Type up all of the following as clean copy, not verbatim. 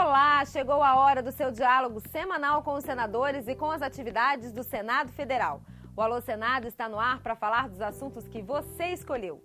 Olá, chegou a hora do seu diálogo semanal com os senadores e com as atividades do Senado Federal. O Alô Senado está no ar para falar dos assuntos que você escolheu.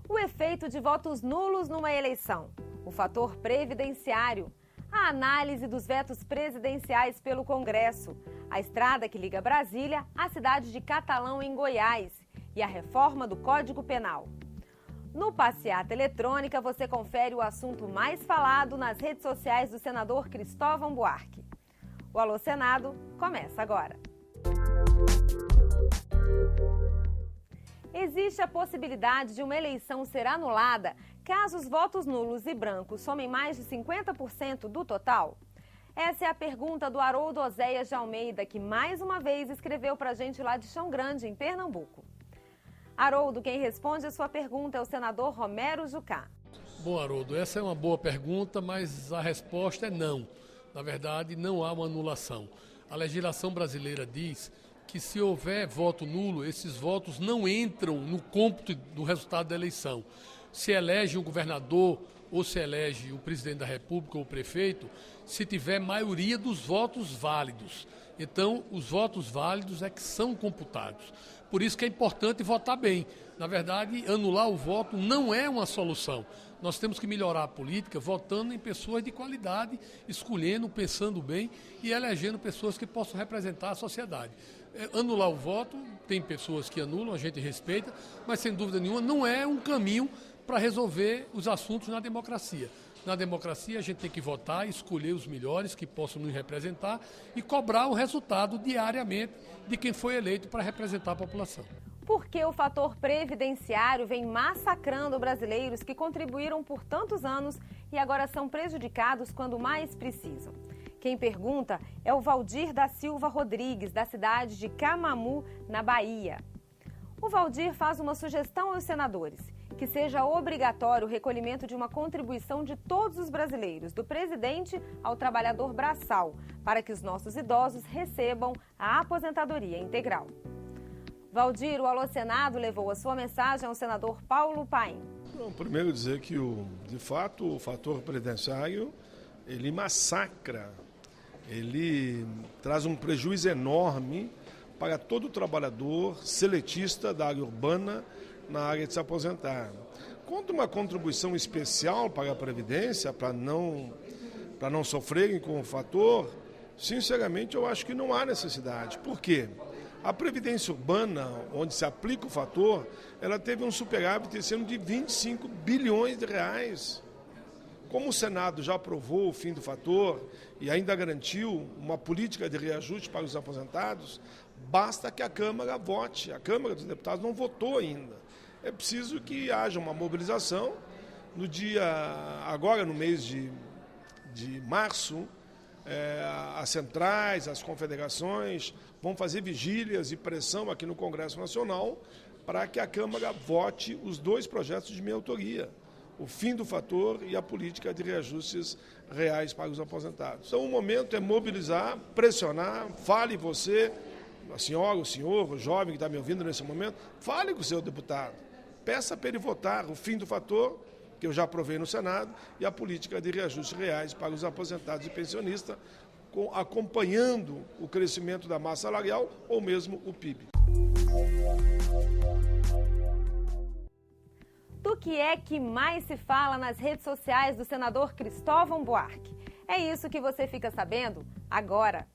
O efeito de votos nulos numa eleição, o fator previdenciário, a análise dos vetos presidenciais pelo Congresso, a estrada que liga Brasília à cidade de Catalão, em Goiás, e a reforma do Código Penal. No Passeata Eletrônica, você confere o assunto mais falado nas redes sociais do senador Cristóvão Buarque. O Alô Senado começa agora. Existe a possibilidade de uma eleição ser anulada caso os votos nulos e brancos somem mais de 50% do total? Essa é a pergunta do Haroldo Oséias de Almeida, que mais uma vez escreveu pra gente lá de Chão Grande, em Pernambuco. Haroldo, quem responde a sua pergunta é o senador Romero Jucá. Bom, Haroldo, essa é uma boa pergunta, mas a resposta é não. Na verdade, não há uma anulação. A legislação brasileira diz que se houver voto nulo, esses votos não entram no cômputo do resultado da eleição. Se elege um governador ou se elege o presidente da República ou o prefeito, se tiver maioria dos votos válidos. Então, os votos válidos é que são computados. Por isso que é importante votar bem. Na verdade, anular o voto não é uma solução. Nós temos que melhorar a política votando em pessoas de qualidade, escolhendo, pensando bem e elegendo pessoas que possam representar a sociedade. Anular o voto, tem pessoas que anulam, a gente respeita, mas sem dúvida nenhuma não é um caminho para resolver os assuntos na democracia. Na democracia a gente tem que votar, escolher os melhores que possam nos representar e cobrar o resultado diariamente de quem foi eleito para representar a população. Por que o fator previdenciário vem massacrando brasileiros que contribuíram por tantos anos e agora são prejudicados quando mais precisam? Quem pergunta é o Valdir da Silva Rodrigues, da cidade de Camamu, na Bahia. O Valdir faz uma sugestão aos senadores: que seja obrigatório o recolhimento de uma contribuição de todos os brasileiros, do presidente ao trabalhador braçal, para que os nossos idosos recebam a aposentadoria integral. Valdir, o Alô Senado levou a sua mensagem ao senador Paulo Paim. Primeiro dizer que, de fato, o fator previdenciário, ele massacra, ele traz um prejuízo enorme para todo trabalhador seletista da área urbana na área de se aposentar. Quanto uma contribuição especial para a Previdência, para não sofrerem com o fator, sinceramente eu acho que não há necessidade. Por quê? A Previdência Urbana, onde se aplica o fator, ela teve um superávit esse ano de 25 bilhões de reais. Como o Senado já aprovou o fim do fator e ainda garantiu uma política de reajuste para os aposentados, basta que a Câmara vote. A Câmara dos Deputados não votou ainda. É preciso que haja uma mobilização. Agora no mês de março, as centrais, as confederações vão fazer vigílias e pressão aqui no Congresso Nacional para que a Câmara vote os dois projetos de minha autoria: o fim do fator e a política de reajustes reais para os aposentados. Então o momento é mobilizar, pressionar, fale você, a senhora, o senhor, o jovem que está me ouvindo nesse momento, fale com o seu deputado, peça para ele votar o fim do fator, que eu já aprovei no Senado, e a política de reajustes reais para os aposentados e pensionistas, acompanhando o crescimento da massa salarial ou mesmo o PIB. Do que é que mais se fala nas redes sociais do senador Cristóvão Buarque? É isso que você fica sabendo agora.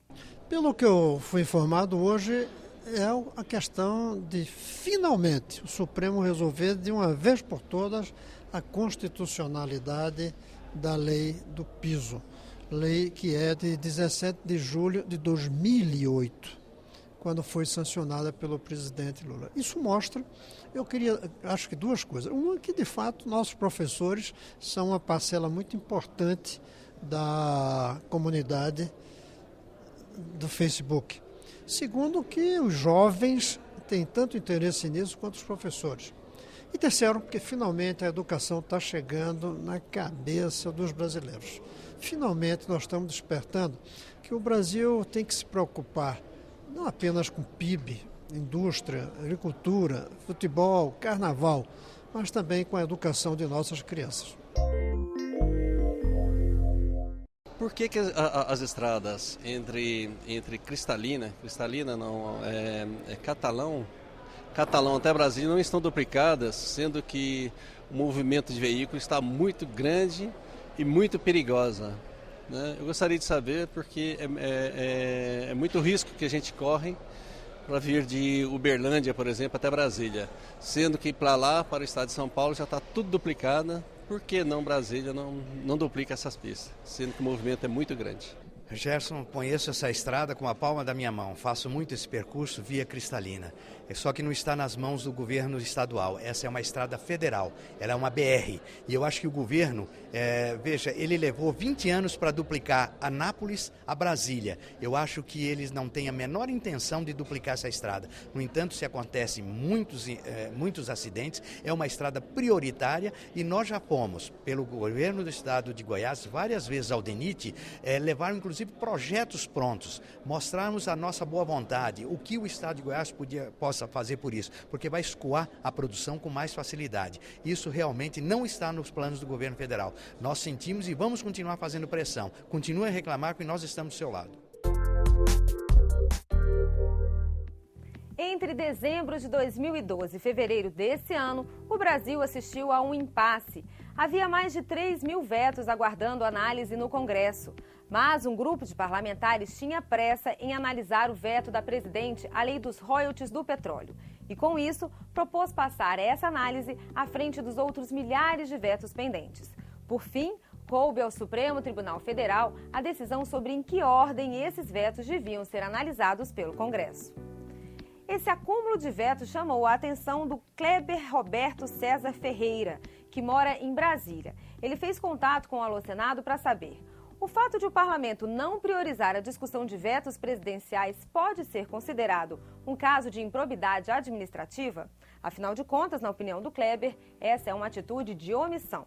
Pelo que eu fui informado hoje, é a questão de, finalmente, o Supremo resolver de uma vez por todas a constitucionalidade da lei do piso. Lei que é de 17 de julho de 2008, quando foi sancionada pelo presidente Lula. Isso mostra, acho que duas coisas. Uma, que de fato nossos professores são uma parcela muito importante da comunidade do Facebook. Segundo, que os jovens têm tanto interesse nisso quanto os professores. E terceiro, porque finalmente a educação está chegando na cabeça dos brasileiros. Finalmente nós estamos despertando que o Brasil tem que se preocupar não apenas com PIB, indústria, agricultura, futebol, carnaval, mas também com a educação de nossas crianças. por que as estradas entre Cristalina não, Catalão até Brasília não estão duplicadas, sendo que o movimento de veículos está muito grande e muito perigosa, né? Eu gostaria de saber porque é muito risco que a gente corre para vir de Uberlândia, por exemplo, até Brasília, sendo que para lá, para o estado de São Paulo, já está tudo duplicado. Por que não Brasília não duplica essas pistas, sendo que o movimento é muito grande? Gerson, conheço essa estrada com a palma da minha mão, faço muito esse percurso via Cristalina, só que não está nas mãos do governo estadual, essa é uma estrada federal, ela é uma BR, e eu acho que o governo, veja, ele levou 20 anos para duplicar Anápolis a Brasília, eu acho que eles não têm a menor intenção de duplicar essa estrada, no entanto, se acontecem muitos acidentes, é uma estrada prioritária e nós já fomos, pelo governo do estado de Goiás, várias vezes ao DENIT, levaram inclusive projetos prontos, mostrarmos a nossa boa vontade, o que o estado de Goiás possa fazer por isso, porque vai escoar a produção com mais facilidade. Isso realmente não está nos planos do governo federal. Nós sentimos e vamos continuar fazendo pressão. Continue a reclamar que nós estamos do seu lado. Entre dezembro de 2012 e fevereiro desse ano, o Brasil assistiu a um impasse. Havia mais de 3.000 vetos aguardando análise no Congresso. Mas um grupo de parlamentares tinha pressa em analisar o veto da presidente à lei dos royalties do petróleo. E com isso, propôs passar essa análise à frente dos outros milhares de vetos pendentes. Por fim, coube ao Supremo Tribunal Federal a decisão sobre em que ordem esses vetos deviam ser analisados pelo Congresso. Esse acúmulo de vetos chamou a atenção do Kleber Roberto César Ferreira, que mora em Brasília. Ele fez contato com o Alô Senado para saber: o fato de o parlamento não priorizar a discussão de vetos presidenciais pode ser considerado um caso de improbidade administrativa? Afinal de contas, na opinião do Kleber, essa é uma atitude de omissão.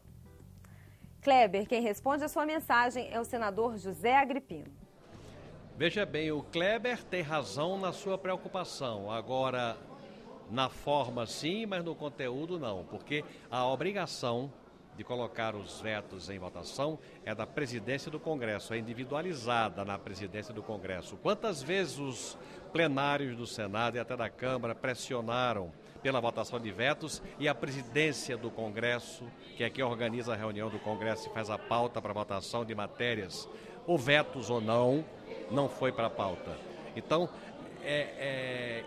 Kleber, quem responde a sua mensagem é o senador José Agripino. Veja bem, o Kleber tem razão na sua preocupação. Agora, na forma sim, mas no conteúdo não, porque a obrigação de colocar os vetos em votação é da presidência do Congresso, é individualizada na presidência do Congresso. Quantas vezes os plenários do Senado e até da Câmara pressionaram pela votação de vetos e a presidência do Congresso, que é quem organiza a reunião do Congresso e faz a pauta para votação de matérias, ou vetos ou não foi para a pauta. Então,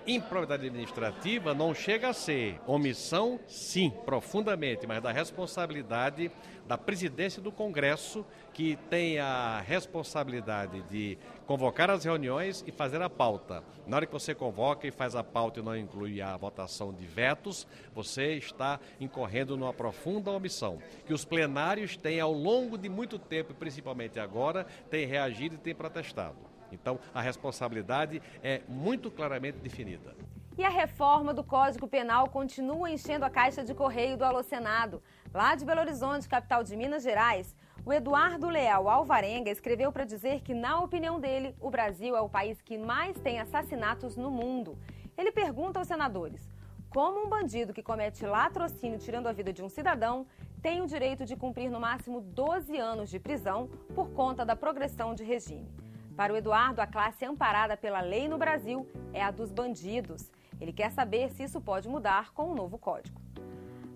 improbidade administrativa não chega a ser omissão, sim, profundamente, mas da responsabilidade da presidência do Congresso, que tem a responsabilidade de convocar as reuniões e fazer a pauta. Na hora que você convoca e faz a pauta e não inclui a votação de vetos, você está incorrendo numa profunda omissão, que os plenários têm ao longo de muito tempo, principalmente agora, têm reagido e têm protestado. Então, a responsabilidade é muito claramente definida. E a reforma do Código Penal continua enchendo a caixa de correio do Alô Senado. Lá de Belo Horizonte, capital de Minas Gerais, o Eduardo Leal Alvarenga escreveu para dizer que, na opinião dele, o Brasil é o país que mais tem assassinatos no mundo. Ele pergunta aos senadores: como um bandido que comete latrocínio tirando a vida de um cidadão tem o direito de cumprir no máximo 12 anos de prisão por conta da progressão de regime? Para o Eduardo, a classe amparada pela lei no Brasil é a dos bandidos. Ele quer saber se isso pode mudar com o novo código.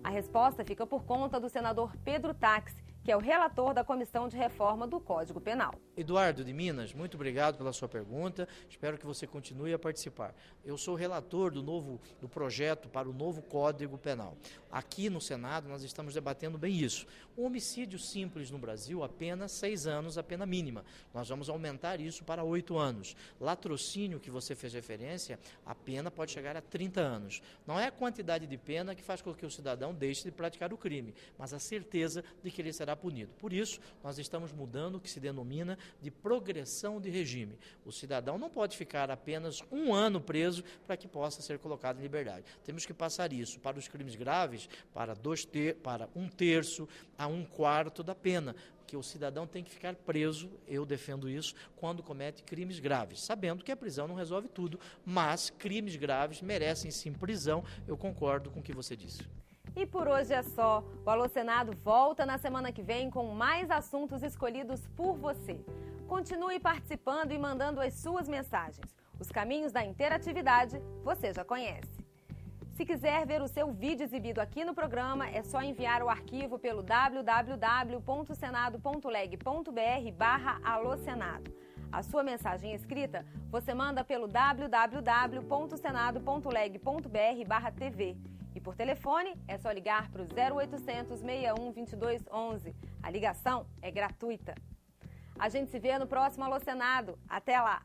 A resposta fica por conta do senador Pedro Táxi, que é o relator da Comissão de Reforma do Código Penal. Eduardo de Minas, muito obrigado pela sua pergunta, espero que você continue a participar. Eu sou relator do projeto para o novo Código Penal. Aqui no Senado nós estamos debatendo bem isso. Um homicídio simples no Brasil, apenas 6 anos, a pena mínima. Nós vamos aumentar isso para 8 anos. Latrocínio, que você fez referência, a pena pode chegar a 30 anos. Não é a quantidade de pena que faz com que o cidadão deixe de praticar o crime, mas a certeza de que ele será punido. Por isso, nós estamos mudando o que se denomina de progressão de regime. O cidadão não pode ficar apenas 1 ano preso para que possa ser colocado em liberdade. Temos que passar isso para os crimes graves, para 1/3 a 1/4 da pena, que o cidadão tem que ficar preso, eu defendo isso, quando comete crimes graves, sabendo que a prisão não resolve tudo, mas crimes graves merecem sim prisão, eu concordo com o que você disse. E por hoje é só. O Alô Senado volta na semana que vem com mais assuntos escolhidos por você. Continue participando e mandando as suas mensagens. Os caminhos da interatividade você já conhece. Se quiser ver o seu vídeo exibido aqui no programa, é só enviar o arquivo pelo www.senado.leg.br/alôsenado. A sua mensagem escrita você manda pelo www.senado.leg.br/tv. E por telefone é só ligar para o 0800 61 22 11. A ligação é gratuita. A gente se vê no próximo Alô Senado. Até lá!